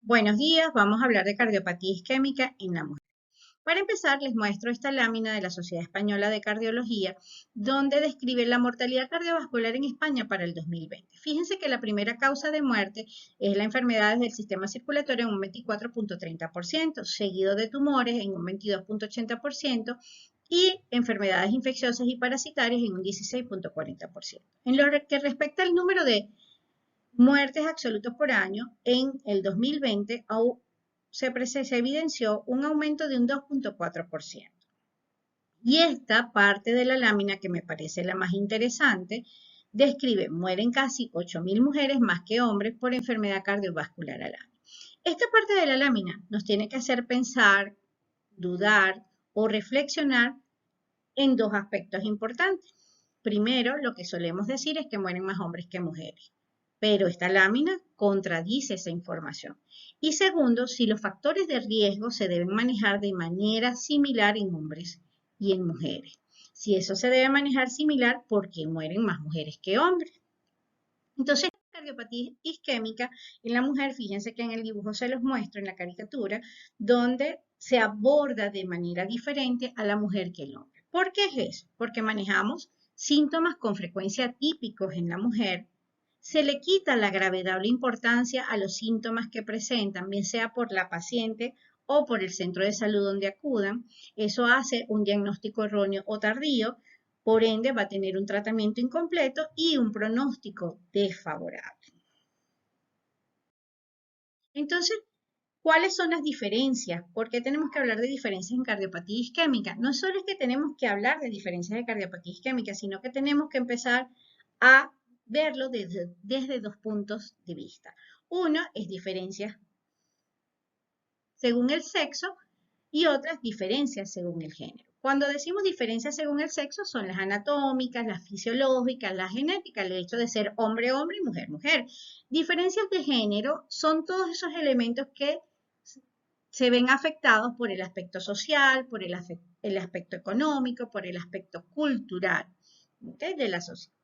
Buenos días, vamos a hablar de cardiopatía isquémica en la mujer. Para empezar, les muestro esta lámina de la Sociedad Española de Cardiología, donde describe la mortalidad cardiovascular en España para el 2020. Fíjense que la primera causa de muerte es la enfermedad del sistema circulatorio en un 24.30%, seguido de tumores en un 22.80% y enfermedades infecciosas y parasitarias en un 16.40%. En lo que respecta al número de muertes absolutos por año, en el 2020 se evidenció un aumento de un 2.4%. Y esta parte de la lámina, que me parece la más interesante, describe, mueren casi 8.000 mujeres más que hombres por enfermedad cardiovascular al año. Esta parte de la lámina nos tiene que hacer pensar, dudar o reflexionar en dos aspectos importantes. Primero, lo que solemos decir es que mueren más hombres que mujeres, pero esta lámina contradice esa información. Y segundo, si los factores de riesgo se deben manejar de manera similar en hombres y en mujeres. Si eso se debe manejar similar, ¿por qué mueren más mujeres que hombres? Entonces, la cardiopatía isquémica en la mujer, fíjense que en el dibujo se los muestro en la caricatura, donde se aborda de manera diferente a la mujer que el hombre. ¿Por qué es eso? Porque manejamos síntomas con frecuencia típicos en la mujer, se le quita la gravedad o la importancia a los síntomas que presentan, bien sea por la paciente o por el centro de salud donde acudan. Eso hace un diagnóstico erróneo o tardío, por ende va a tener un tratamiento incompleto y un pronóstico desfavorable. Entonces, ¿cuáles son las diferencias? ¿Por qué tenemos que hablar de diferencias en cardiopatía isquémica? No solo es que tenemos que hablar de diferencias de cardiopatía isquémica, sino que tenemos que empezar a verlo desde dos puntos de vista. Uno es diferencias según el sexo y otras diferencias según el género. Cuando decimos diferencias según el sexo, son las anatómicas, las fisiológicas, las genéticas, el hecho de ser hombre, hombre y mujer, mujer. Diferencias de género son todos esos elementos que se ven afectados por el aspecto social, por el aspecto económico, por el aspecto cultural, ¿okay?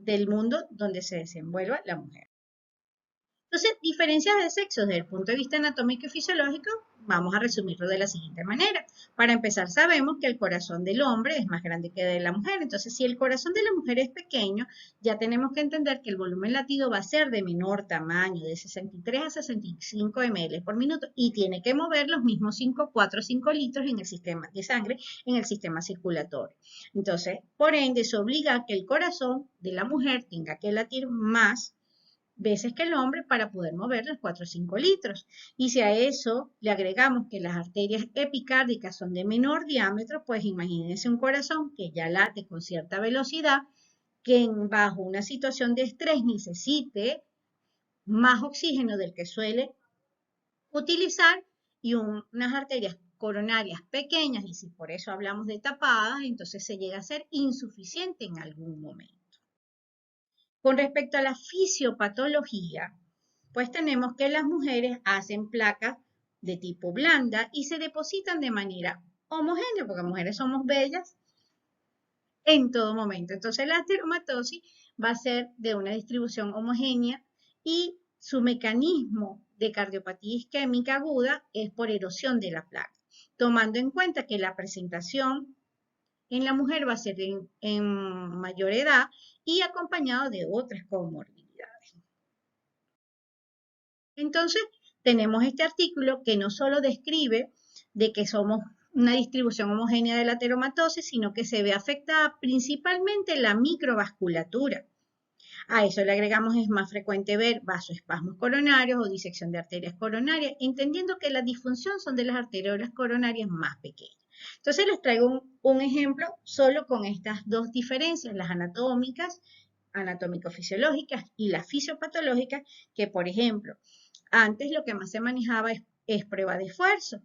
Del mundo donde se desenvuelva la mujer. Entonces, diferencias de sexo desde el punto de vista anatómico y fisiológico, vamos a resumirlo de la siguiente manera. Para empezar, sabemos que el corazón del hombre es más grande que el de la mujer. Entonces, si el corazón de la mujer es pequeño, ya tenemos que entender que el volumen latido va a ser de menor tamaño, de 63 a 65 ml por minuto, y tiene que mover los mismos 4 o 5 litros en el sistema de sangre, en el sistema circulatorio. Entonces, por ende, eso obliga a que el corazón de la mujer tenga que latir más veces que el hombre para poder mover los 4 o 5 litros. Y si a eso le agregamos que las arterias epicárdicas son de menor diámetro, pues imagínense un corazón que ya late con cierta velocidad, que bajo una situación de estrés necesite más oxígeno del que suele utilizar y unas arterias coronarias pequeñas, y si por eso hablamos de tapadas, entonces se llega a ser insuficiente en algún momento. Con respecto a la fisiopatología, pues tenemos que las mujeres hacen placas de tipo blanda y se depositan de manera homogénea, porque mujeres somos bellas en todo momento. Entonces la ateromatosis va a ser de una distribución homogénea y su mecanismo de cardiopatía isquémica aguda es por erosión de la placa, tomando en cuenta que la presentación en la mujer va a ser en mayor edad y acompañado de otras comorbilidades. Entonces, tenemos este artículo que no solo describe de que somos una distribución homogénea de la ateromatosis, sino que se ve afectada principalmente la microvasculatura. A eso le agregamos, es más frecuente ver vasoespasmos coronarios o disección de arterias coronarias, entendiendo que la disfunción son de las arteriolas coronarias más pequeñas. Entonces les traigo un ejemplo solo con estas dos diferencias, las anatómicas, anatómico-fisiológicas y las fisiopatológicas, que por ejemplo, antes lo que más se manejaba es prueba de esfuerzo.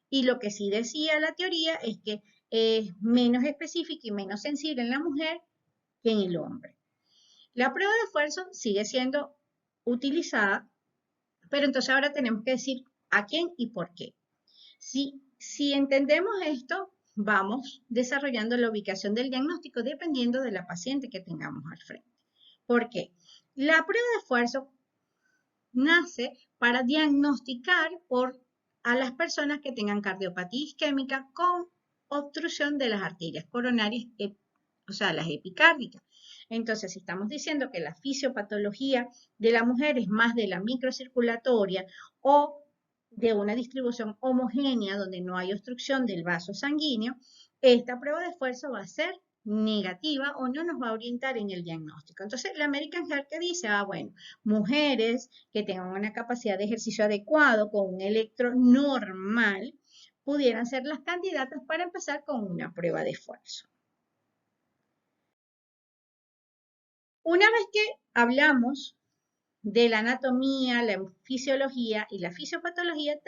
Y lo que sí decía la teoría es que es menos específica y menos sensible en la mujer que en el hombre. La prueba de esfuerzo sigue siendo utilizada, pero entonces ahora tenemos que decir a quién y por qué. Si entendemos esto, vamos desarrollando la ubicación del diagnóstico dependiendo de la paciente que tengamos al frente. ¿Por qué? La prueba de esfuerzo nace para diagnosticar a las personas que tengan cardiopatía isquémica con obstrucción de las arterias coronarias, o sea, las epicárdicas. Entonces, si estamos diciendo que la fisiopatología de la mujer es más de la microcirculatoria o de una distribución homogénea donde no hay obstrucción del vaso sanguíneo, esta prueba de esfuerzo va a ser negativa o no nos va a orientar en el diagnóstico. Entonces, la American Heart que dice, bueno, mujeres que tengan una capacidad de ejercicio adecuado con un electro normal, pudieran ser las candidatas para empezar con una prueba de esfuerzo. Una vez que hablamos de la anatomía, la fisiología y la fisiopatología,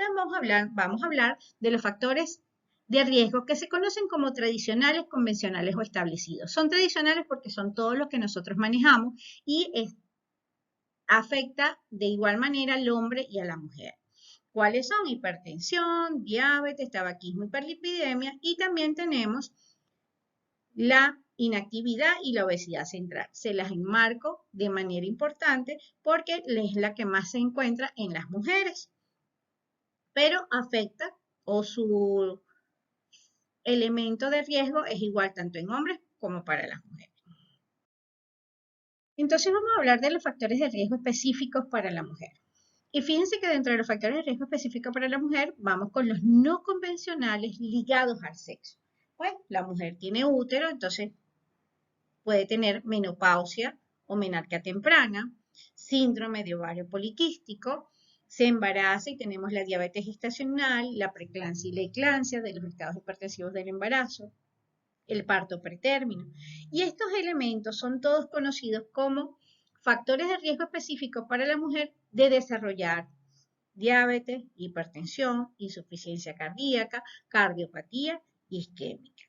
vamos a hablar de los factores de riesgo que se conocen como tradicionales, convencionales o establecidos. Son tradicionales porque son todos los que nosotros manejamos y afecta de igual manera al hombre y a la mujer. ¿Cuáles son? Hipertensión, diabetes, tabaquismo, hiperlipidemia, y también tenemos la inactividad y la obesidad central. Se las enmarco de manera importante porque es la que más se encuentra en las mujeres, pero afecta o su elemento de riesgo es igual tanto en hombres como para las mujeres. Entonces vamos a hablar de los factores de riesgo específicos para la mujer. Y fíjense que dentro de los factores de riesgo específicos para la mujer, vamos con los no convencionales ligados al sexo. Pues la mujer tiene útero, entonces puede tener menopausia o menarquia temprana, síndrome de ovario poliquístico, se embaraza y tenemos la diabetes gestacional, la preeclampsia y la eclampsia de los estados hipertensivos del embarazo, el parto pretérmino. Y estos elementos son todos conocidos como factores de riesgo específicos para la mujer de desarrollar diabetes, hipertensión, insuficiencia cardíaca, cardiopatía isquémica.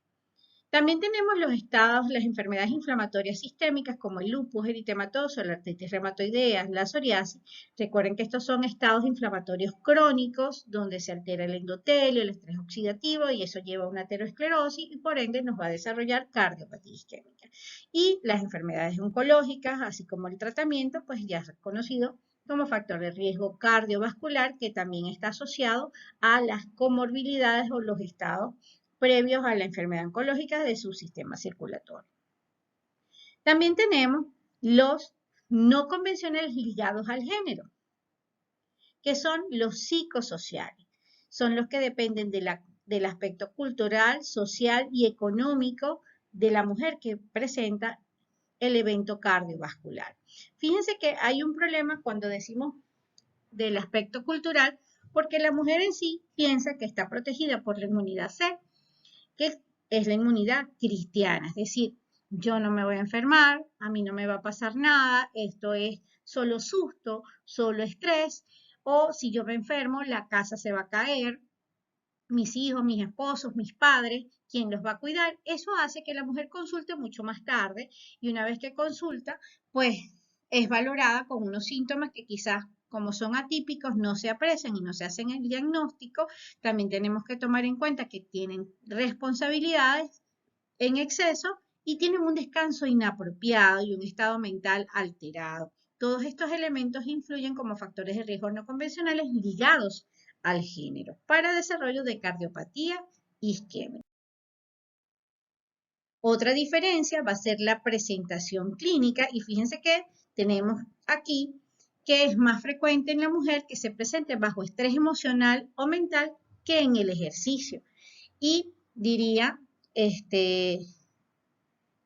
También tenemos los estados, las enfermedades inflamatorias sistémicas como el lupus eritematoso, la artritis reumatoidea, la psoriasis. Recuerden que estos son estados inflamatorios crónicos donde se altera el endotelio, el estrés oxidativo y eso lleva a una aterosclerosis y por ende nos va a desarrollar cardiopatía isquémica. Y las enfermedades oncológicas, así como el tratamiento, pues ya es conocido como factor de riesgo cardiovascular que también está asociado a las comorbilidades o los estados previos a la enfermedad oncológica de su sistema circulatorio. También tenemos los no convencionales ligados al género, que son los psicosociales. Son los que dependen del aspecto cultural, social y económico de la mujer que presenta el evento cardiovascular. Fíjense que hay un problema cuando decimos del aspecto cultural, porque la mujer en sí piensa que está protegida por la inmunidad C, que es la inmunidad cristiana, es decir, yo no me voy a enfermar, a mí no me va a pasar nada, esto es solo susto, solo estrés, o si yo me enfermo, la casa se va a caer, mis hijos, mis esposos, mis padres, ¿quién los va a cuidar? Eso hace que la mujer consulte mucho más tarde y una vez que consulta, pues es valorada con unos síntomas que quizás como son atípicos no se aprecian y no se hacen el diagnóstico. También tenemos que tomar en cuenta que tienen responsabilidades en exceso y tienen un descanso inapropiado y un estado mental alterado. Todos estos elementos influyen como factores de riesgo no convencionales ligados al género para desarrollo de cardiopatía isquémica. Otra diferencia va a ser la presentación clínica y fíjense que tenemos aquí que es más frecuente en la mujer que se presente bajo estrés emocional o mental que en el ejercicio. Y diría,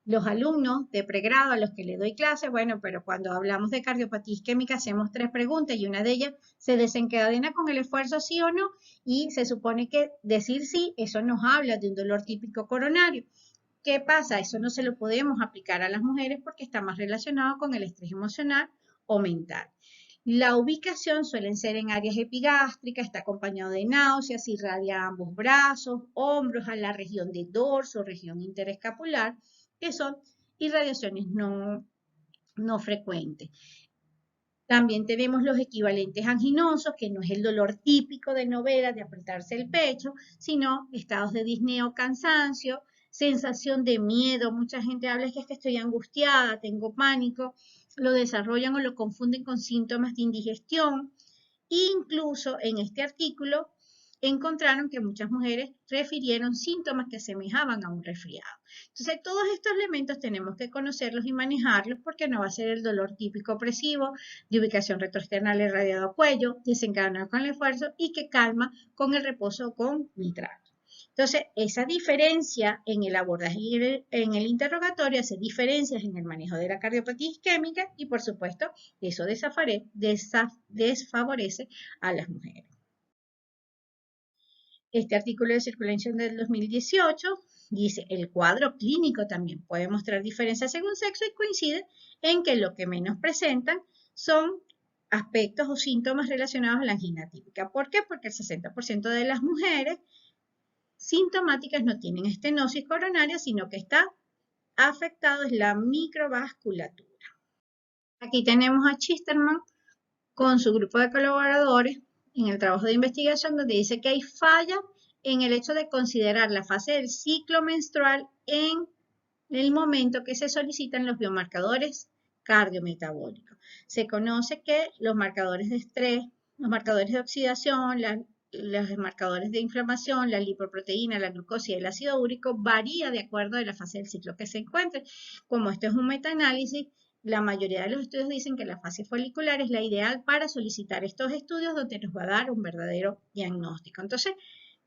los alumnos de pregrado a los que le doy clase, bueno, pero cuando hablamos de cardiopatía isquémica hacemos 3 preguntas y una de ellas se desencadena con el esfuerzo sí o no y se supone que decir sí, eso nos habla de un dolor típico coronario. ¿Qué pasa? Eso no se lo podemos aplicar a las mujeres porque está más relacionado con el estrés emocional o mental. La ubicación suelen ser en áreas epigástricas, está acompañado de náuseas, irradia a ambos brazos, hombros, a la región de dorso, región interescapular, que son irradiaciones no frecuentes. También tenemos los equivalentes anginosos, que no es el dolor típico de novela, de apretarse el pecho, sino estados de disnea o cansancio, sensación de miedo. Mucha gente habla es que estoy angustiada, tengo pánico. lo desarrollan o lo confunden con síntomas de indigestión. Incluso en este artículo encontraron que muchas mujeres refirieron síntomas que asemejaban a un resfriado. Entonces, todos estos elementos tenemos que conocerlos y manejarlos porque no va a ser el dolor típico opresivo de ubicación retroesternal irradiado a cuello, desencadenado con el esfuerzo y que calma con el reposo o con nitrato. Entonces, esa diferencia en el abordaje y en el interrogatorio hace diferencias en el manejo de la cardiopatía isquémica y, por supuesto, eso desfavorece a las mujeres. Este artículo de Circulation del 2018 dice, el cuadro clínico también puede mostrar diferencias según sexo y coincide en que lo que menos presentan son aspectos o síntomas relacionados a la angina típica. ¿Por qué? Porque el 60% de las mujeres sintomáticas no tienen estenosis coronaria, sino que está afectado es la microvasculatura. Aquí tenemos a Chisterman con su grupo de colaboradores en el trabajo de investigación donde dice que hay falla en el hecho de considerar la fase del ciclo menstrual en el momento que se solicitan los biomarcadores cardiometabólicos. Se conoce que los marcadores de estrés, los marcadores de oxidación, los marcadores de inflamación, la lipoproteína, la glucosa y el ácido úrico varía de acuerdo a la fase del ciclo que se encuentre. Como esto es un metaanálisis, la mayoría de los estudios dicen que la fase folicular es la ideal para solicitar estos estudios donde nos va a dar un verdadero diagnóstico. Entonces,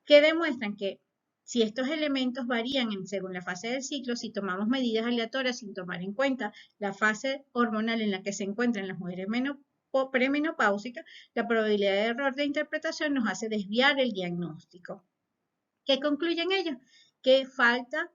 ¿qué demuestran? Que si estos elementos varían según la fase del ciclo, si tomamos medidas aleatorias sin tomar en cuenta la fase hormonal en la que se encuentran las mujeres premenopáusicas, la probabilidad de error de interpretación nos hace desviar el diagnóstico. ¿Qué concluyen ellos? Que falta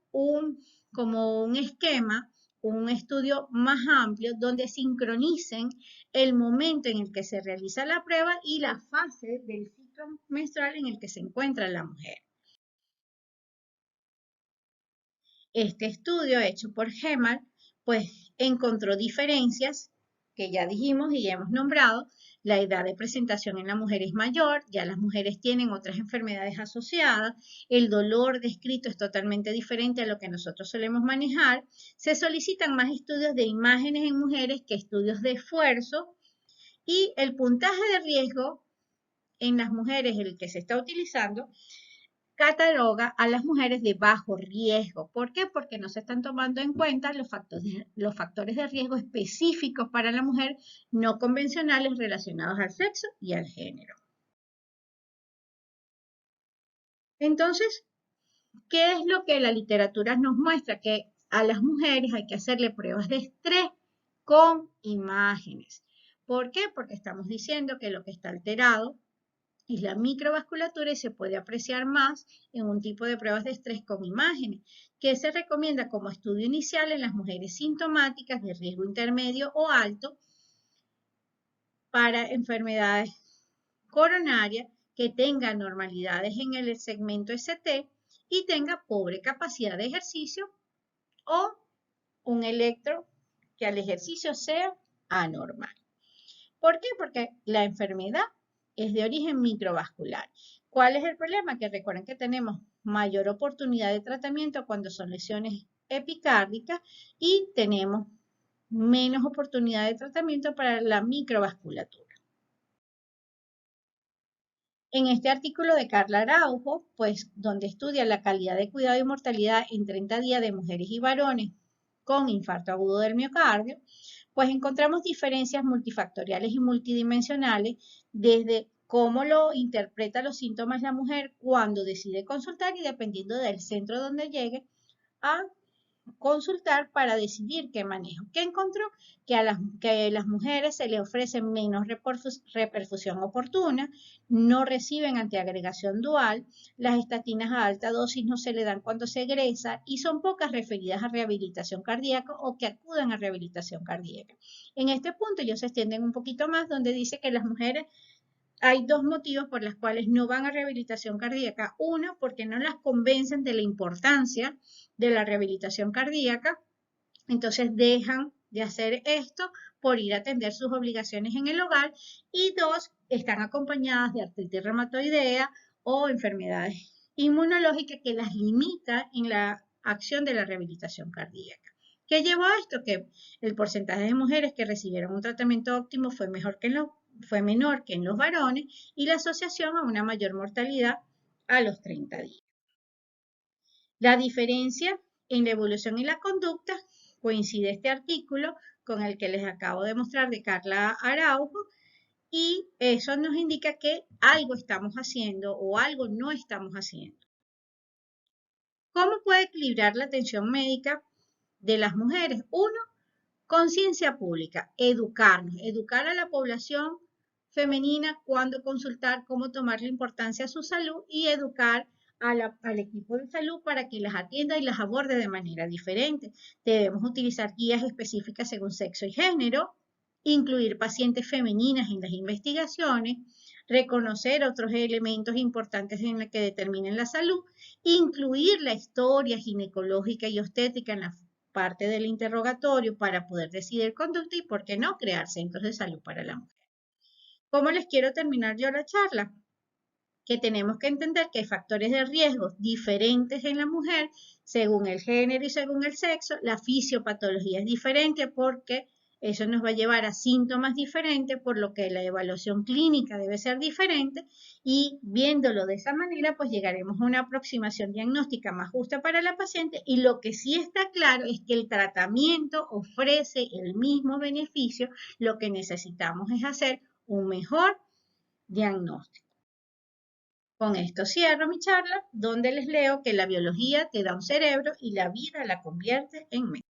como un esquema, un estudio más amplio donde sincronicen el momento en el que se realiza la prueba y la fase del ciclo menstrual en el que se encuentra la mujer. Este estudio hecho por Gemal, pues encontró diferencias que ya dijimos y ya hemos nombrado. La edad de presentación en la mujer es mayor, ya las mujeres tienen otras enfermedades asociadas, el dolor descrito es totalmente diferente a lo que nosotros solemos manejar, se solicitan más estudios de imágenes en mujeres que estudios de esfuerzo y el puntaje de riesgo en las mujeres, el que se está utilizando, cataloga a las mujeres de bajo riesgo. ¿Por qué? Porque no se están tomando en cuenta los factores de riesgo específicos para la mujer no convencionales relacionados al sexo y al género. Entonces, ¿qué es lo que la literatura nos muestra? Que a las mujeres hay que hacerle pruebas de estrés con imágenes. ¿Por qué? Porque estamos diciendo que lo que está alterado es la microvasculatura y se puede apreciar más en un tipo de pruebas de estrés con imágenes, que se recomienda como estudio inicial en las mujeres sintomáticas de riesgo intermedio o alto para enfermedades coronarias, que tenga normalidades en el segmento ST y tenga pobre capacidad de ejercicio o un electro que al ejercicio sea anormal. ¿Por qué? Porque la enfermedad es de origen microvascular. ¿Cuál es el problema? Que recuerden que tenemos mayor oportunidad de tratamiento cuando son lesiones epicárdicas y tenemos menos oportunidad de tratamiento para la microvasculatura. En este artículo de Carla Araujo, pues donde estudia la calidad de cuidado y mortalidad en 30 días de mujeres y varones con infarto agudo del miocardio, pues encontramos diferencias multifactoriales y multidimensionales desde cómo lo interpreta los síntomas la mujer cuando decide consultar y dependiendo del centro donde llegue a consultar para decidir qué manejo. ¿Qué encontró? Que a las mujeres se les ofrece menos reperfusión oportuna, no reciben antiagregación dual, las estatinas a alta dosis no se le dan cuando se egresa y son pocas referidas a rehabilitación cardíaca o que acudan a rehabilitación cardíaca. En este punto ellos se extienden un poquito más donde dice que las mujeres hay dos motivos por los cuales no van a rehabilitación cardíaca. Uno, porque no las convencen de la importancia de la rehabilitación cardíaca, entonces dejan de hacer esto por ir a atender sus obligaciones en el hogar. Y dos, están acompañadas de artritis reumatoidea o enfermedades inmunológicas que las limita en la acción de la rehabilitación cardíaca. ¿Qué llevó a esto? Que el porcentaje de mujeres que recibieron un tratamiento óptimo fue menor que en los varones y la asociación a una mayor mortalidad a los 30 días. La diferencia en la evolución y la conducta coincide este artículo con el que les acabo de mostrar de Carla Araujo y eso nos indica que algo estamos haciendo o algo no estamos haciendo. ¿Cómo puede equilibrar la atención médica de las mujeres? Uno, conciencia pública, educar a la población femenina cuándo consultar, cómo tomar la importancia a su salud y educar al equipo de salud para que las atienda y las aborde de manera diferente. Debemos utilizar guías específicas según sexo y género, incluir pacientes femeninas en las investigaciones, reconocer otros elementos importantes en los que determinen la salud, incluir la historia ginecológica y obstétrica en la parte del interrogatorio para poder decidir conducta y, por qué no, crear centros de salud para la mujer. ¿Cómo les quiero terminar yo la charla? Que tenemos que entender que hay factores de riesgo diferentes en la mujer según el género y según el sexo. La fisiopatología es diferente porque eso nos va a llevar a síntomas diferentes, por lo que la evaluación clínica debe ser diferente y viéndolo de esa manera, pues llegaremos a una aproximación diagnóstica más justa para la paciente y lo que sí está claro es que el tratamiento ofrece el mismo beneficio, lo que necesitamos es hacer un mejor diagnóstico. Con esto cierro mi charla, donde les leo que la biología te da un cerebro y la vida la convierte en mente.